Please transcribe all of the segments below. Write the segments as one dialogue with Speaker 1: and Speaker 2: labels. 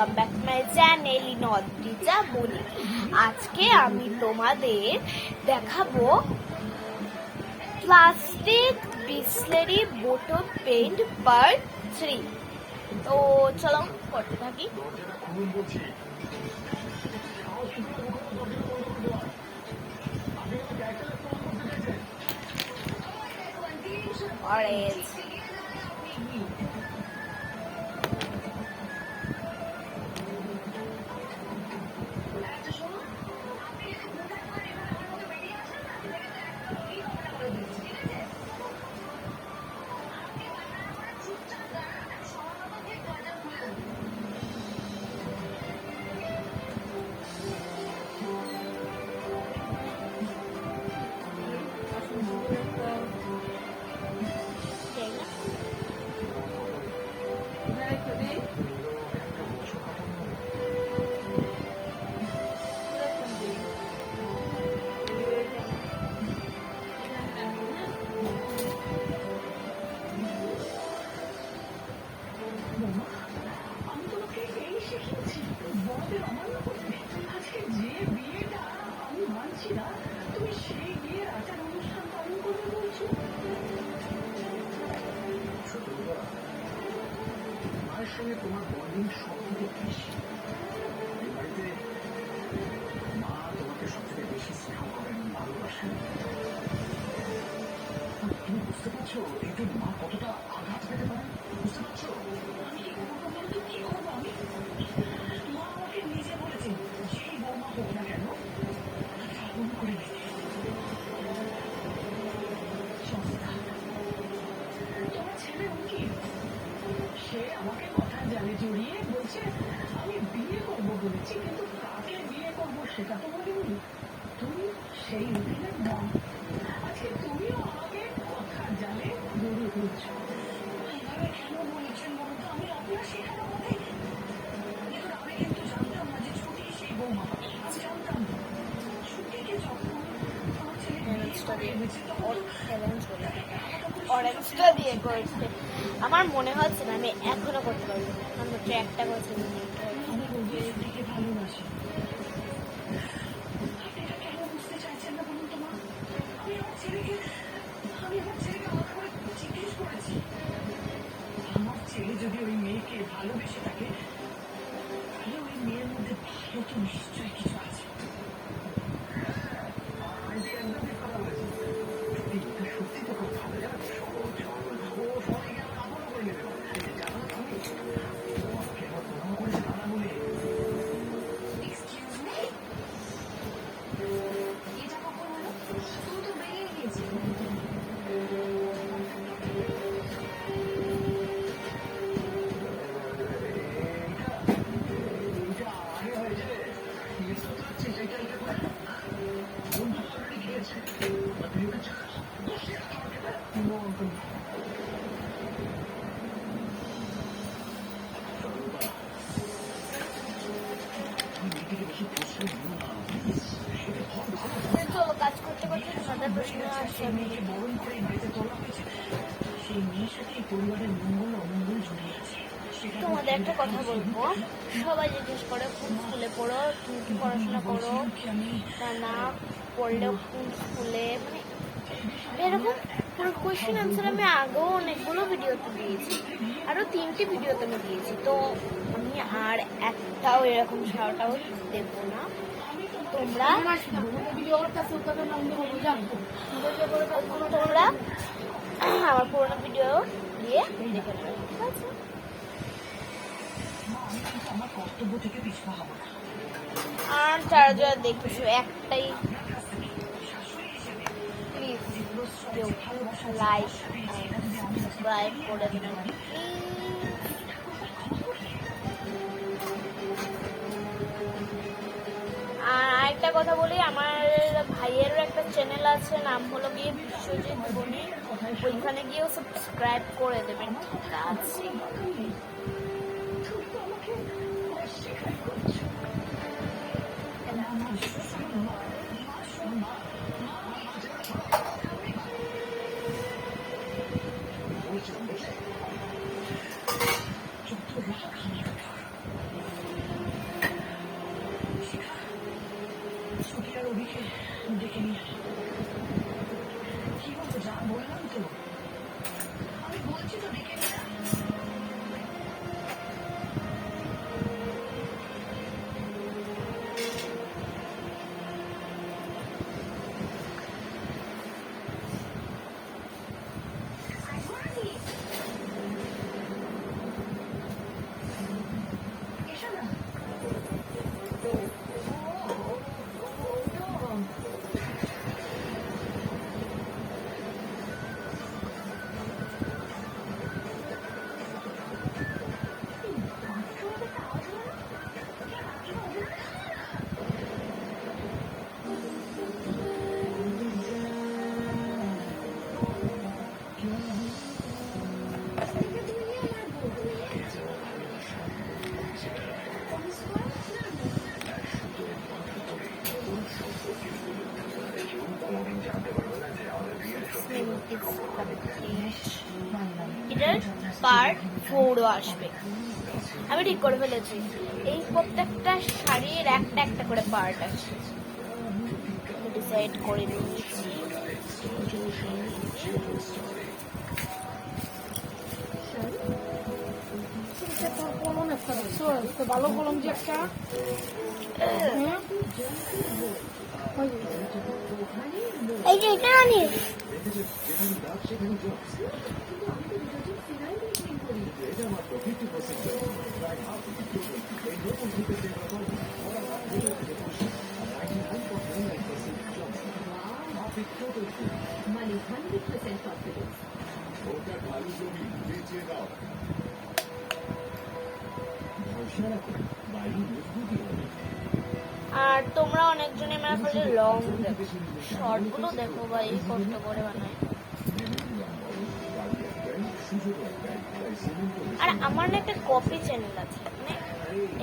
Speaker 1: Welcome back to my channel Nodrija বলি। আজকে আমি তোমাদের দেখাবো প্লাস্টিক বিসলেরি বোতল পেইন্ট পার্ট 3। তো চলো করতে থাকি। অরেঞ্জ,
Speaker 2: সঙ্গে তোমার বন্ডিং সবথেকে বেশি। বাড়িতে মা তোমাকে সবথেকে বেশি স্নেহ করেন, ভালোবাসেন। তুমি বুঝতে পারছো এতে মা কতটা আঘাত পেতে পারে? বুঝতে পারছো? আমি কি করবো বলতো? কি করবো আমি? মা আমাকে নিজে বলেছেন যেই বৌমা হোক না কেন আপন করে নিতে। তোমার ছেলে উকিল, সে আমাকে কথার জালে জড়িয়ে বলছে আমি বিয়ে করবো বলেছি, কিন্তু কাকে বিয়ে করবো সেটা তো বলিনি। তুমি সেই উকিলের মা, আজকে তুমিও আমাকে কথার জালে জড়িয়ে দিচ্ছ। এইভাবে কেন বলেছেন বলুন তো? আমি আপনার শেখানো কথাই দেখুন, আমি কিন্তু জানতাম না যে ছুটি সেই বৌমা। আমি জানতাম না ছুটিকে যখন আমার ছেলে
Speaker 1: অরেঞ্জটা দিয়ে করেছে। আমার মনে হচ্ছে না আমি এখনো করতে পারবো, আমি একটা করেছি।
Speaker 2: আমি রোগীকে ভালোবাসি। আপনি এটা কেন বুঝতে চাইছেন না বলুন তো মা? আমি আমার ছেলেকে আলাদা করে জিজ্ঞেস করেছি। আমার ছেলে যদি ওই মেয়েকে ভালোবেসে থাকে, তাহলে ওই মেয়ের মধ্যে ভালো তো নিশ্চয়ই কিছু আছে। সত্যি তো খুব ভালো, জানো, সহজ সরল, ও সবাইকে আমার আপন করে নেবে। জানো তুমি আমাকে আমার প্রণাম করেছে দাদা বলে। এটা কখন হলো? তুমি তো বেরিয়ে গিয়েছি। আগে হয়েছে বন্ধু অলরেডি খেয়েছে।
Speaker 1: চলো কাজ করতে করতে তোমাদের প্রশ্ন আসছে।
Speaker 2: বরণ করে বাড়িতে তোলা হয়েছে, সেই মেয়ের সাথে পরিবারের মঙ্গল অমঙ্গল জড়িয়ে আছে।
Speaker 1: তোমাদের একটা কথা বলবো, সবাই জিজ্ঞেস করে কোন স্কুলে পড়ো, তুমি কি পড়াশোনা করো, তা না পড়লেও কোন স্কুলে, মানে এরকম পুরো কোয়েশ্চেন আনসার আমি আগেও অনেকগুলো ভিডিওতে দিয়েছি, আরও 3টি ভিডিওতে আমি দিয়েছি। তো আমি আর একটাও এরকম সারাটাও দেবো না। তোমরা আমার পুরোনো ভিডিও দিয়ে দেখে নেবে, ঠিক আছে?
Speaker 2: আমার কর্তব্য থেকে পিছপা হবো না।
Speaker 1: আর যারা যারা দেখছো একটাই প্লিজ লাইক সাবস্ক্রাইব করে দেবেন। আর আরেকটা কথা বলি, আমার ভাইয়েরও একটা চ্যানেল আছে, নাম হলো গিয়ে বিশ্বজিৎ বনি, ওইখানে গিয়েও সাবস্ক্রাইব করে দেবেন, ঠিক আছে? পার্ট 4ও আসবে। আমি ঠিক করে ফেলেছি, এই প্রত্যেকটা শাড়ির একটা একটা করে পার্ট আছে। আমি ডিসাইড করে নিয়েছি।
Speaker 3: ভালো বললাম যে একটা
Speaker 1: এই যে এটা আনি
Speaker 2: মানে 100% confidence.
Speaker 1: আর তোমরা অনেকজনই আমার কাছে লং দেখো, শর্টগুলো দেখো ভাই, কষ্ট করে বানায়। আর আমার না একটা কপি চ্যানেল আছে, মানে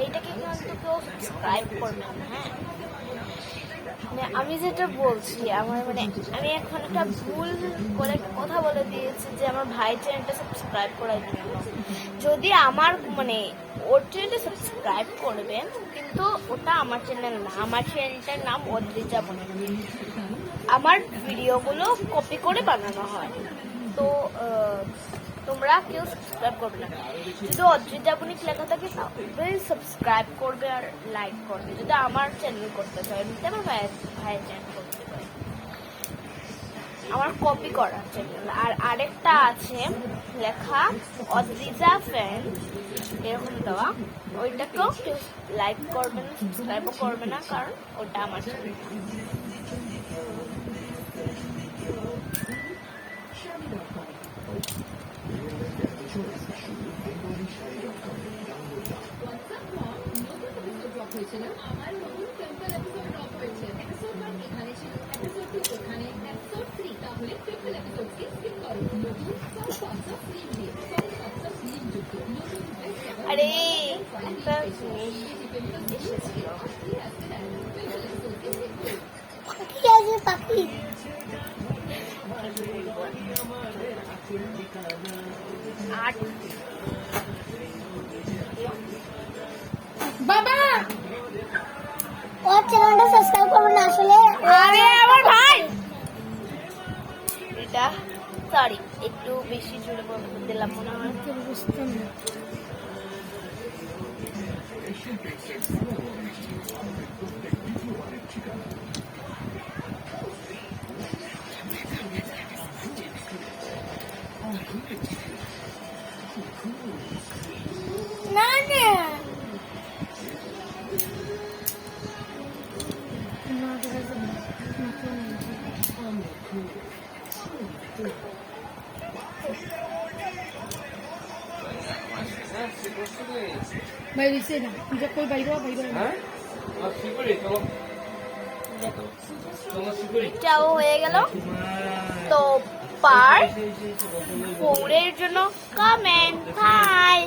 Speaker 1: এইটাকে কিন্তু কেউ সাবস্ক্রাইব করবে না। হ্যাঁ, মানে আমি যেটা বলছি, আমার মানে আমি এখন একটা ভুল করে একটা কথা বলে দিয়েছি যে আমার ভাই চ্যানেলটা সাবস্ক্রাইব করার জন্য। যদি আমার মানে ওর চ্যানেলটা সাবস্ক্রাইব করবেন, কিন্তু ওটা আমার চ্যানেল না, আমার চ্যানেলটার নাম অদ্রিজা বনে। আমার ভিডিওগুলো কপি করে বানানো হয়, তো তোমরা কেউ সাবস্ক্রাইব করবে না। যদি অদ্রিজা বণিক লেখা থাকে তাহলে সাবস্ক্রাইব করবে আর লাইক করবে। যদি আমার চ্যানেল করতে চাই, এমনিতে আমার ভাইয়ের চ্যানেল করতে পারে, আমার কপি করা চ্যানেল। আর আরেকটা আছে লেখা অদ্রিজা ফ্যান এরকম দেওয়া, ওইটাকেও কেউ লাইক করবে না, সাবস্ক্রাইবও করবে না, কারণ ওটা আমার চ্যানেল।
Speaker 2: আমার নতুন সিম্পল এপিসোড ড্রপ হয়েছে। এপিসোড 1 এখানে ছিল, এপিসোড 2 ওখানে, এপিসোড 3 তাহলে ট্রিপল এপিসোড স্কিপ করো। নতুন স্পন্সর ফিল্ম দিয়ে স্পন্সর ফিল্ম যুক্ত নতুন
Speaker 1: আরে একটা জিনিস এসেছিল, পাখি
Speaker 3: বাবা
Speaker 1: ওর চ্যানেলটা সাবস্ক্রাইব করবেন না আসলে। আরে আমার ভাই, এটা সরি একটু বেশি জোরে বলে দিলাম মনে হয়।
Speaker 3: বুঝতাম না।
Speaker 1: না না
Speaker 3: না দেখা যাবে না। ভাই দিছে না নিজে কই বাইরে বাইরে
Speaker 1: এটাও হয়ে গেল। তো পার্ট 4 এর জন্য কমেন্ট বাই।